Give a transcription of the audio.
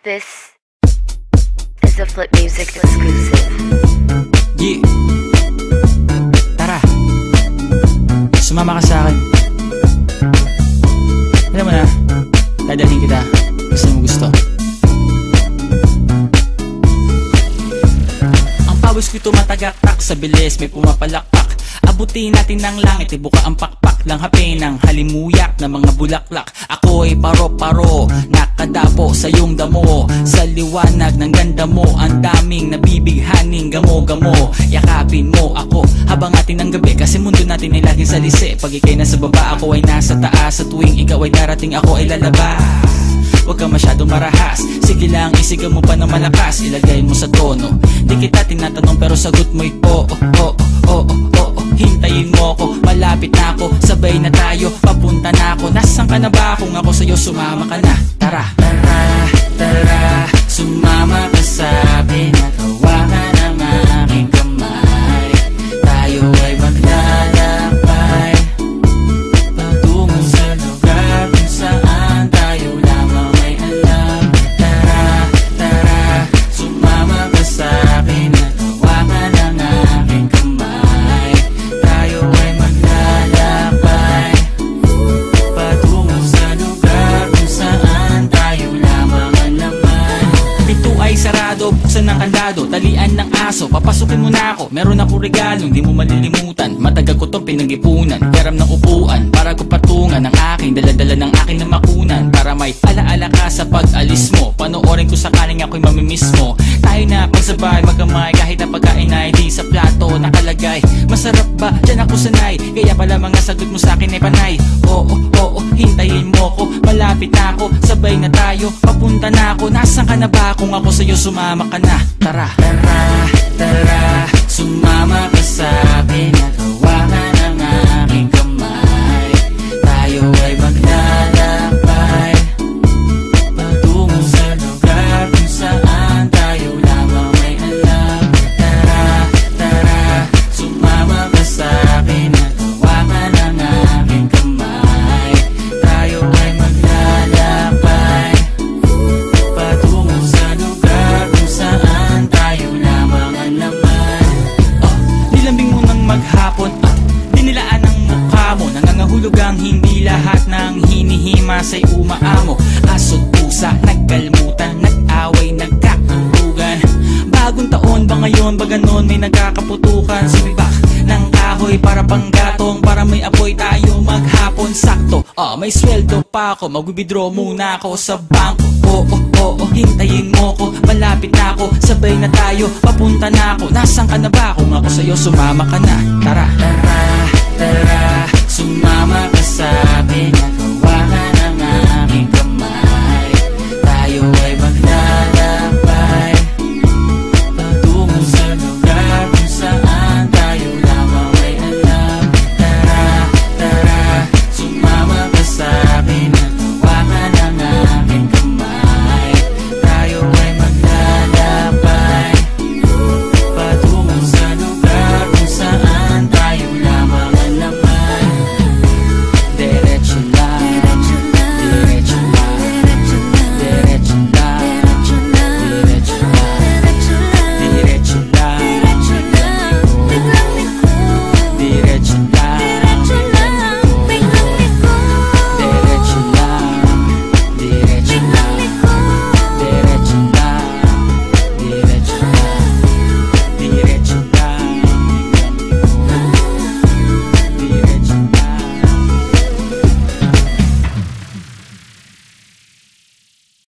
This is a Flip Music exclusive. Yeah. Tara, sumama ka sa akin. Alam mo na, dadalhin kita. Gusto mo gusto. Ang pawis ko'y tumatagaktak sa bilis, may pumapalakpak. Abutin natin ng langit, ibuka ang pakpak lang hapin ng halimuyak na mga bulaklak. Ako'y paro-paro, nakadapo sa iyong damo. Sa liwanag ng ganda mo, ang daming nabibighaning gamo-gamo. Yakapin mo ako habang atin ng gabi, kasi mundo natin ay laging salisi. Pag ikay nasa baba, ako ay nasa taas. Sa tuwing ikaw ay darating, ako ay lalabas. Huwag ka masyadong marahas, sige lang isigaw mo pa ng malakas. Ilagay mo sa tono, di kita tinatanong pero sagot mo'y oo, oo, oo, oo. Hintayin mo ko, malapit na ako, sabay na tayo, papunta na ako. Nasaan ka na ba? Kung ako sa'yo, sumama ka na. Tara, tara, tara, sumama ka sa'kin at hawakan ang aking kamay. Tayo ay maglalakbay patungo sa lugar kung saan tayo lamang ay alam. Tara, tara, sumama ka sa'kin at hawakan ang aking kamay. Tayo ay maglalakbay patungo sa lugar kung saan tayo lamang ang laman. Pinto ay sarado, buksan ng kandado, talian ng aso, papasukin mo na ako. Meron ako regalong di mo malilimutan, matagal ko tong pinag-ipunan. Peram ng upuan para ko patungan ang aking daladala ng aking namakunan. Para may alaala ka sa pag-alis mo, panoorin ko sakaling ako'y mamimiss mo. Tayo na pagsabay magkamay, kahit na pagkain ay di sa plato nakalagay. Masarap ba? Diyan ako sanay, kaya pala mga sagot mo sa akin ay panay. Oo, oo, hintayin mo ko, malapit na ako, sabay na tayo, papunta na ako. Nasaan ka na ba? Kung ako sa'yo, sumama ka na. Tara, tara, tara, sumama ka sa'kin at hawakan ang aking kamay. Tayo ay maglalakbay patungo sa lugar kung saan tayo lamang may alam. Tara, tara, sumama ka sa'kin at hawakan ang aking kamay. Tayo ay maglalakbay patungo sa lugar kung saan tayo lamang ang laman. Nilambing mo ng maghapon at dinilaan ang mukha mo. Nangangahulog ang hindi lahat ng hinihima sa'y umaamo. Aso't pusa, nagkalmutan, nag-away, nagkakulugan. Bagong taon ba ngayon, ba ganon may nagkakaputukan? Sumibak ng kahoy para panggatong, para may apoy tayo maghapon. Sakto, may sweldo pa ako, mag-withdraw muna ako sa bangko. Oo, oo, hintayin mo ko, malapit na ako, sabay na tayo, papunta na ako. Nasaan ka na ba? Kung ako sa'yo, sumama ka na. Tara, tara,